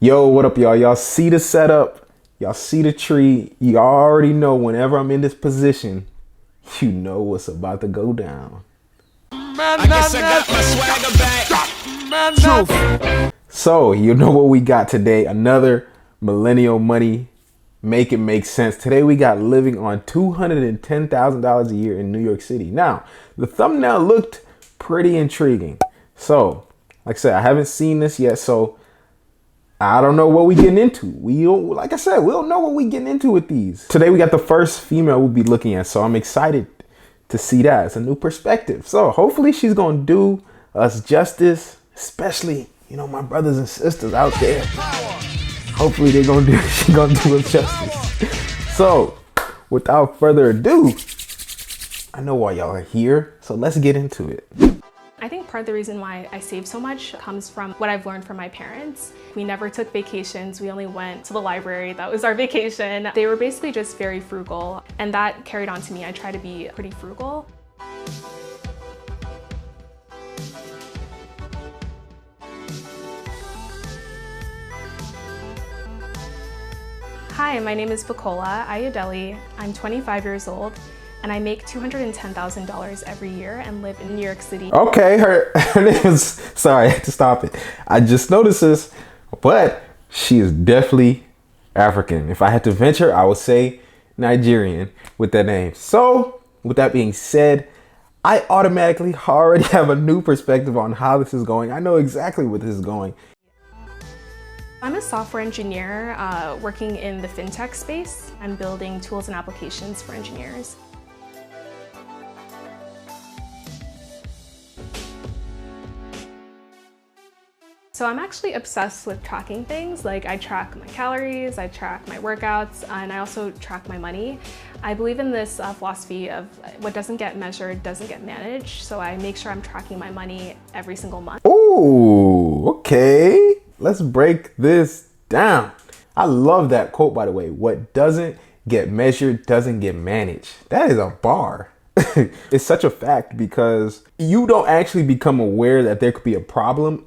Yo, what up, y'all? Y'all see the setup? Y'all see the tree? You already know whenever I'm in this position, you know what's about to go down. I guess I got my swagger back. Truth. So, you know what we got today? Another millennial money. Make it make sense. Today we got living on $210,000 a year in New York City. Now, the thumbnail looked pretty intriguing. So, like I said, I haven't seen this yet, so I don't know what we getting into. Like I said, we don't know what we getting into with these. Today we got the first female we'll be looking at, so I'm excited to see that. It's a new perspective. So hopefully she's gonna do us justice, especially, you know, my brothers and sisters out there. Hopefully she gonna do us justice. So without further ado, I know why y'all are here, so let's get into it. I think part of the reason why I save so much comes from what I've learned from my parents. We never took vacations. We only went to the library. That was our vacation. They were basically just very frugal, and that carried on to me. I try to be pretty frugal. Hi, my name is Bukola Ayodele. I'm 25 years old. And I make $210,000 every year and live in New York City. Okay, her name is, sorry, I had to stop it. I just noticed this, but she is definitely African. If I had to venture, I would say Nigerian with that name. So with that being said, I automatically already have a new perspective on how this is going. I know exactly where this is going. I'm a software engineer working in the fintech space. I'm building tools and applications for engineers. So I'm actually obsessed with tracking things. Like I track my calories, I track my workouts, and I also track my money. I believe in this philosophy of what doesn't get measured doesn't get managed. So I make sure I'm tracking my money every single month. Ooh, okay. Let's break this down. I love that quote, by the way. What doesn't get measured doesn't get managed. That is a bar. It's such a fact because you don't actually become aware that there could be a problem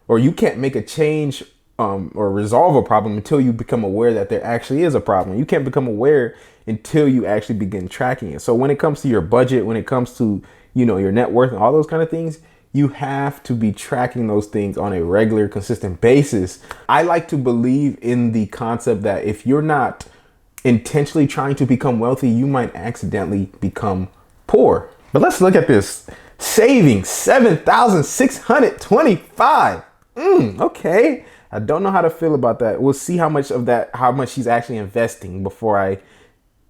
or you can't make a change or resolve a problem until you become aware that there actually is a problem. You can't become aware until you actually begin tracking it. So when it comes to your budget, when it comes to, you know, your net worth and all those kind of things, you have to be tracking those things on a regular, consistent basis. I like to believe in the concept that if you're not intentionally trying to become wealthy, you might accidentally become poor. But let's look at this. Saving $7,625. Okay. I don't know how to feel about that. We'll see how much she's actually investing before I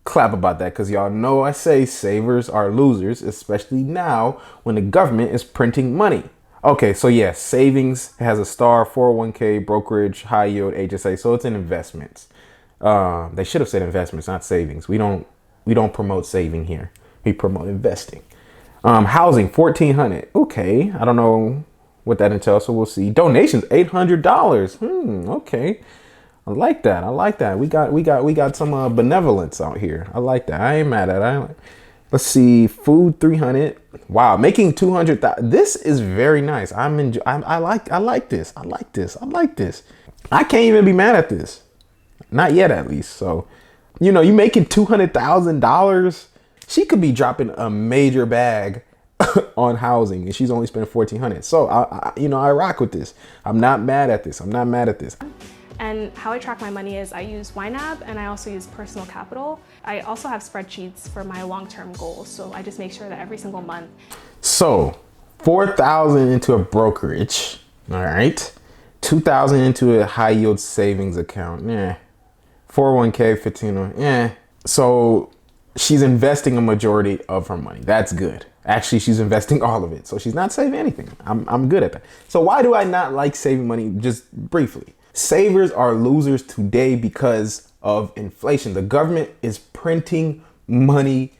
clap about that. Because y'all know I say savers are losers, especially now when the government is printing money. Okay, so yes, savings has a star, 401k, brokerage, high yield, HSA. So it's in investments. They should have said investments, not savings. We don't promote saving here. We promote investing. Housing, $1,400. Okay, I don't know what that entails, so we'll see. Donations, $800. Okay, I like that. We got some benevolence out here. I like that. I ain't mad at it. Let's see, food, $300. Wow, making $200,000. This is very nice. I like this. I can't even be mad at this. Not yet, at least. So, you know, you making $200,000. She could be dropping a major bag on housing, and she's only spending $1,400. So, I rock with this. I'm not mad at this. And how I track my money is I use YNAB and I also use Personal Capital. I also have spreadsheets for my long-term goals. So I just make sure that every single month. So, $4,000 into a brokerage. All right. $2,000 into a high yield savings account. 401k, 15. So she's investing a majority of her money. That's good. Actually, she's investing all of it. So she's not saving anything. I'm good at that. So why do I not like saving money? Just briefly. Savers are losers today because of inflation. The government is printing money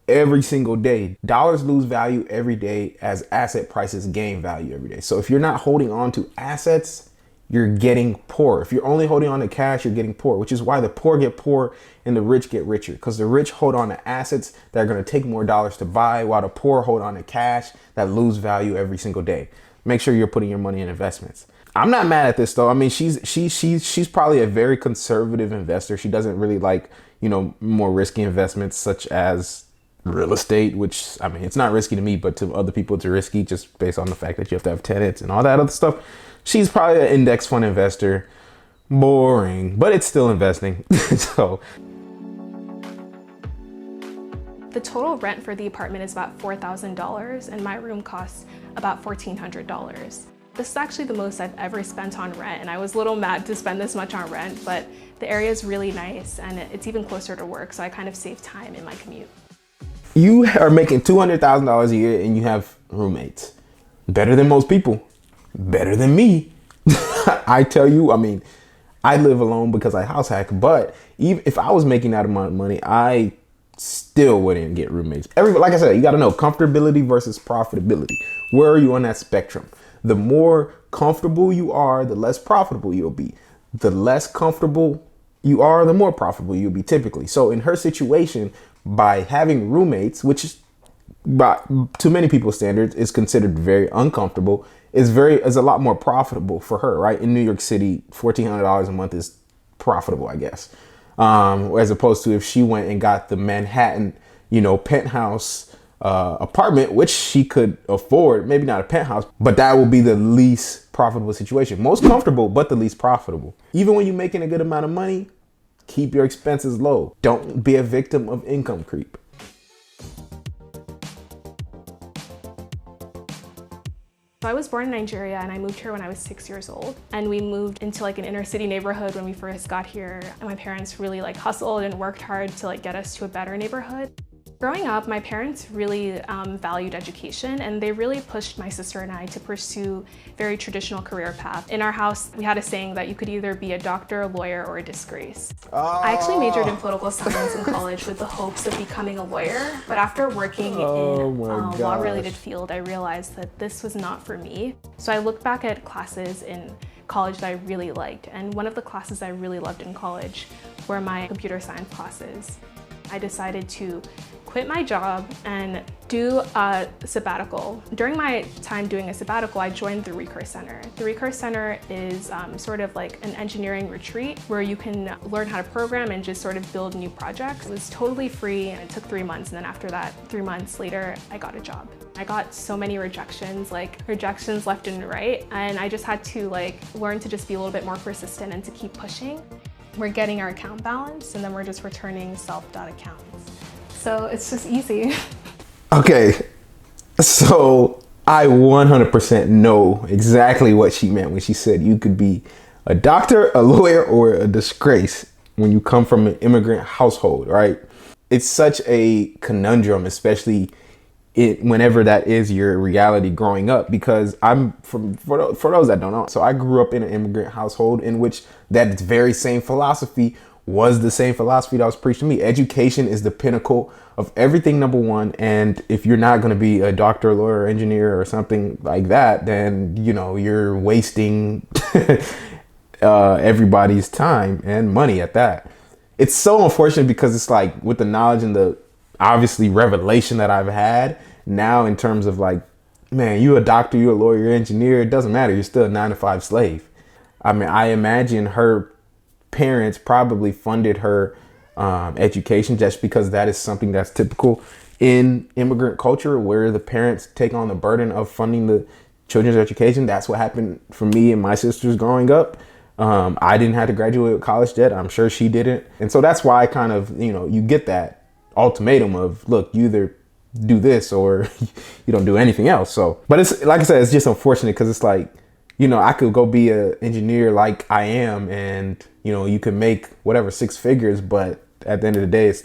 every single day. Dollars lose value every day as asset prices gain value every day. So if you're not holding on to assets, you're getting poor. If you're only holding on to cash, you're getting poor, which is why the poor get poor and the rich get richer, because the rich hold on to assets that are going to take more dollars to buy, while the poor hold on to cash that lose value every single day. Make sure you're putting your money in investments. I'm not mad at this though. I mean, she's probably a very conservative investor. She doesn't really like, more risky investments such as real estate, which, I mean, it's not risky to me, but to other people it's risky just based on the fact that you have to have tenants and all that other stuff. She's probably an index fund investor. Boring, but it's still investing. So the total rent for the apartment is about $4,000 and my room costs about $1,400. This is actually the most I've ever spent on rent, and I was a little mad to spend this much on rent, but the area is really nice and it's even closer to work, so I kind of save time in my commute. You are making $200,000 a year and you have roommates. Better than most people. Better than me. I tell you, I mean, I live alone because I house hack, but even if I was making that amount of money, I still wouldn't get roommates. Like I said, you got to know comfortability versus profitability. Where are you on that spectrum? The more comfortable you are, the less profitable you'll be. The less comfortable you are, the more profitable you'll be typically. So in her situation, by having roommates, which is by to many people's standards is considered very uncomfortable, is a lot more profitable for her, right? In New York City, $1,400 a month is profitable, I guess. As opposed to if she went and got the Manhattan, penthouse apartment, which she could afford, maybe not a penthouse, but that will be the least profitable situation. Most comfortable, but the least profitable. Even when you're making a good amount of money, keep your expenses low. Don't be a victim of income creep. So I was born in Nigeria and I moved here when I was 6 years old. And we moved into like an inner city neighborhood when we first got here. And my parents really hustled and worked hard to get us to a better neighborhood. Growing up, my parents really valued education, and they really pushed my sister and I to pursue very traditional career path. In our house, we had a saying that you could either be a doctor, a lawyer, or a disgrace. I actually majored in political science in college with the hopes of becoming a lawyer, but after working in a law-related field, I realized that this was not for me. So I looked back at classes in college that I really liked, and one of the classes I really loved in college were my computer science classes. I decided to quit my job and do a sabbatical. During my time doing a sabbatical, I joined the Recurse Center. The Recurse Center is sort of like an engineering retreat where you can learn how to program and just sort of build new projects. It was totally free and it took 3 months, and then after that, 3 months later, I got a job. I got so many rejections left and right, and I just had to learn to just be a little bit more persistent and to keep pushing. We're getting our account balance and then we're just returning self.accounts. So it's just easy. Okay, so I 100% know exactly what she meant when she said you could be a doctor, a lawyer, or a disgrace when you come from an immigrant household, right? It's such a conundrum, especially whenever that is your reality growing up, because for those that don't know, so I grew up in an immigrant household in which that very same philosophy was the same philosophy that was preached to me. Education is the pinnacle of everything, number one. And if you're not going to be a doctor, lawyer, engineer, or something like that, then, you're wasting everybody's time and money at that. It's so unfortunate because it's with the knowledge and the obviously revelation that I've had now in terms of man, you a doctor, you a lawyer, you're an engineer, it doesn't matter. You're still a 9-to-5 slave. I mean, I imagine her parents probably funded her education just because that is something that's typical in immigrant culture, where the parents take on the burden of funding the children's education. That's what happened for me and my sisters growing up. I didn't have to graduate with college debt. I'm sure she didn't. And so that's why I kind of, you get that ultimatum of, look, you either do this or you don't do anything else. So, but it's like I said, it's just unfortunate because it's I could go be an engineer like I am, and you could make whatever 6 figures, but at the end of the day, it's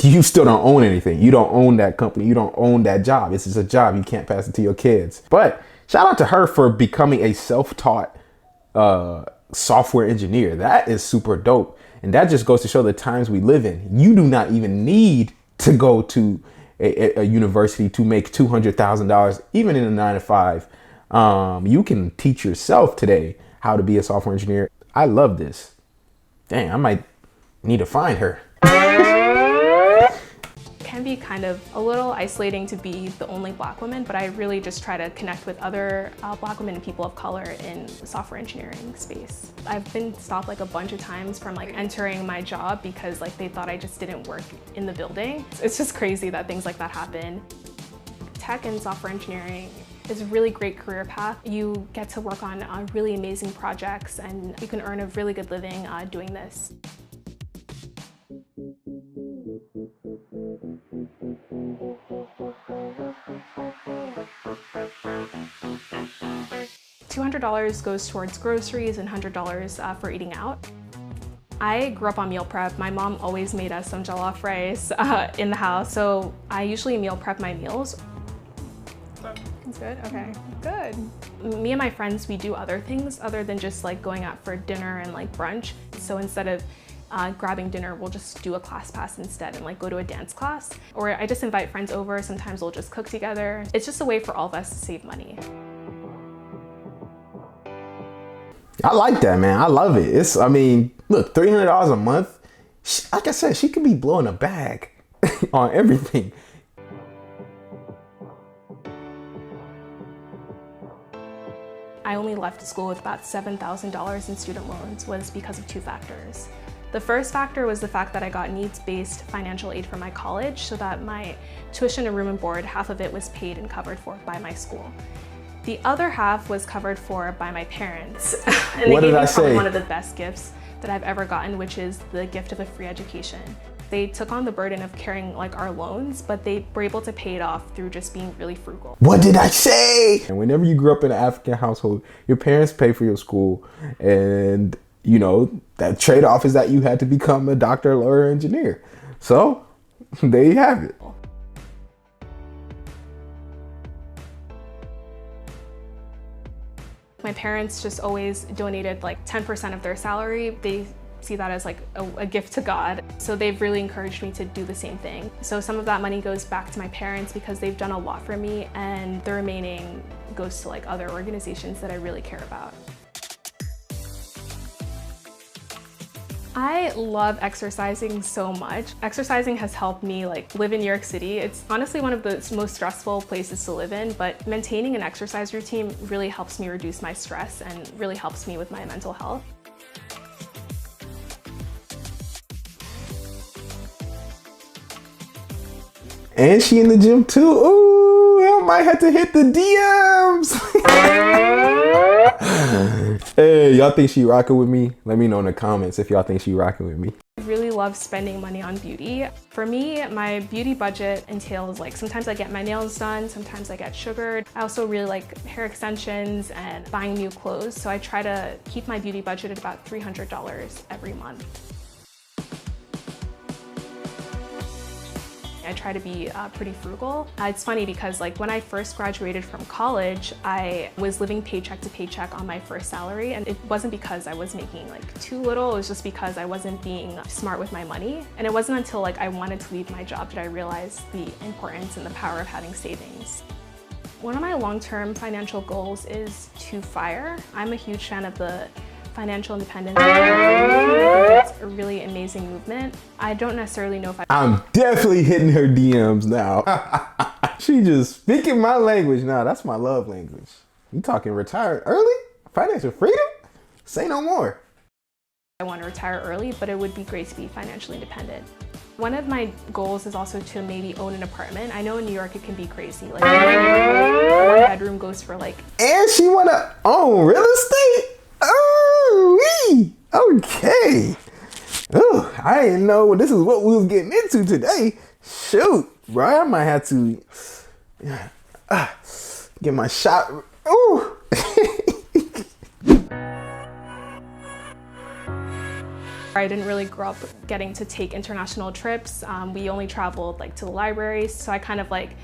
you still don't own anything. You don't own that company. You don't own that job. It's just a job. You can't pass it to your kids. But shout out to her for becoming a self-taught software engineer. That is super dope. And that just goes to show the times we live in. You do not even need to go to a university to make $200,000, even in a 9-to-5. You can teach yourself today how to be a software engineer. I love this. Dang, I might need to find her. can be kind of a little isolating to be the only Black woman, but I really just try to connect with other Black women and people of color in the software engineering space. I've been stopped like a bunch of times from like entering my job because like they thought I just didn't work in the building. It's just crazy that things like that happen. Tech and software engineering is a really great career path. You get to work on really amazing projects and you can earn a really good living doing this. $200 goes towards groceries and $100 for eating out. I grew up on meal prep. My mom always made us some jollof rice in the house, so I usually meal prep my meals. That's good, okay, good. Me and my friends, we do other things other than just like going out for dinner and like brunch. So instead of grabbing dinner, we'll just do a class pass instead and like go to a dance class. Or I just invite friends over, sometimes we'll just cook together. It's just a way for all of us to save money. I like that, man. I love it. I mean, look, $300 a month. Like I said, she could be blowing a bag on everything. I only left school with about $7,000 in student loans was because of two factors. The first factor was the fact that I got needs-based financial aid from my college so that my tuition and room and board, half of it was paid and covered for by my school. The other half was covered for by my parents. And they gave me probably one of the best gifts that I've ever gotten, which is the gift of a free education. They took on the burden of carrying like our loans, but they were able to pay it off through just being really frugal. What did I say? And whenever you grew up in an African household, your parents pay for your school, and you know, that trade-off is that you had to become a doctor, lawyer, engineer. So there you have it. My parents just always donated like 10% of their salary. They see that as like a gift to God. So they've really encouraged me to do the same thing. So some of that money goes back to my parents because they've done a lot for me, and the remaining goes to like other organizations that I really care about. I love exercising so much. Exercising has helped me like live in New York City. It's honestly one of the most stressful places to live in, but maintaining an exercise routine really helps me reduce my stress and really helps me with my mental health. And she in the gym too. Ooh, I might have to hit the DMs. Hey, y'all think she rocking with me? Let me know in the comments if y'all think she rocking with me. I really love spending money on beauty. For me, my beauty budget entails like sometimes I get my nails done, sometimes I get sugared. I also really like hair extensions and buying new clothes. So I try to keep my beauty budget at about $300 every month. I try to be pretty frugal. It's funny because like when I first graduated from college, I was living paycheck to paycheck on my first salary, and it wasn't because I was making like too little, it was just because I wasn't being smart with my money. And it wasn't until like I wanted to leave my job that I realized the importance and the power of having savings. One of my long-term financial goals is to FIRE. I'm a huge fan of the financial independence. It's a really amazing movement. I don't necessarily know if I'm definitely hitting her DMs now. She just speaking my language now. That's my love language. You talking retired early? Financial freedom? Say no more. I want to retire early, but it would be great to be financially independent. One of my goals is also to maybe own an apartment. I know in New York it can be crazy. Like one bedroom goes for like... And she wanna own real estate? Oh, okay. Oh, I didn't know this is what we was getting into today. Shoot, bro, I might have to get my shot. Ooh. I didn't really grow up getting to take international trips. We only traveled like to the libraries, so I kind of like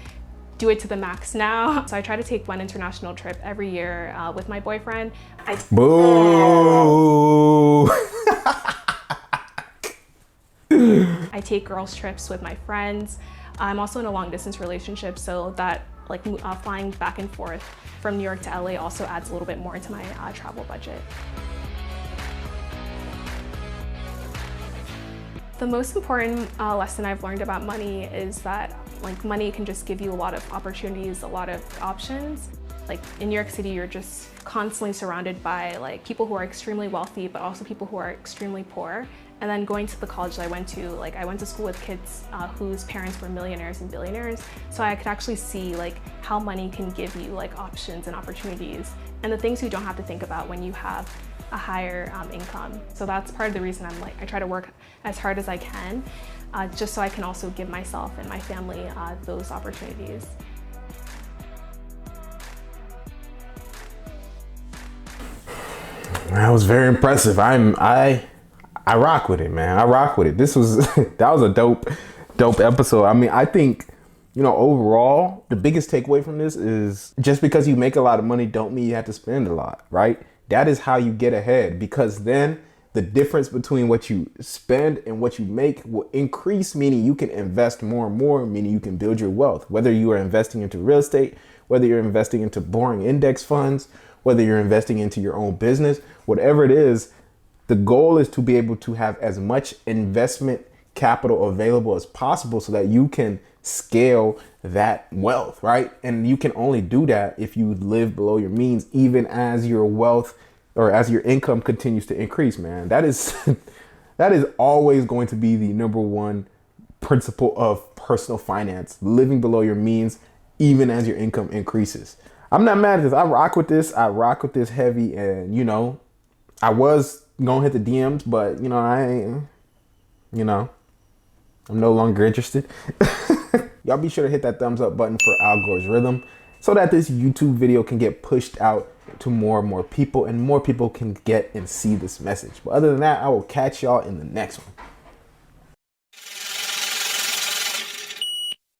do it to the max now. So I try to take one international trip every year with my boyfriend. Boo! I take girls trips with my friends. I'm also in a long distance relationship, so that like flying back and forth from New York to LA also adds a little bit more into my travel budget. The most important lesson I've learned about money is that like money can just give you a lot of opportunities, a lot of options. Like in New York City, you're just constantly surrounded by like people who are extremely wealthy, but also people who are extremely poor. And then going to the college that I went to, like I went to school with kids whose parents were millionaires and billionaires. So I could actually see like how money can give you like options and opportunities and the things you don't have to think about when you have a higher income. So that's part of the reason I try to work as hard as I can, just so I can also give myself and my family those opportunities. That was very impressive. I rock with it, man. I rock with it. This was that was a dope episode. I mean, I think, you know, overall, the biggest takeaway from this is just because you make a lot of money don't mean you have to spend a lot, right? That is how you get ahead, because then the difference between what you spend and what you make will increase, meaning you can invest more and more, meaning you can build your wealth. Whether you are investing into real estate, whether you're investing into boring index funds, whether you're investing into your own business, whatever it is, the goal is to be able to have as much investment capital available as possible so that you can scale that wealth, right? And you can only do that if you live below your means, even as your wealth or as your income continues to increase, man. That is that is always going to be the number one principle of personal finance, living below your means, even as your income increases. I'm not mad at this. I rock with this. I rock with this heavy. And, you know, I was going to hit the DMs, but, you know, I ain't, you know, I'm no longer interested. Y'all be sure to hit that thumbs up button for algorithm so that this YouTube video can get pushed out to more and more people and more people can get and see this message. But other than that, I will catch y'all in the next one.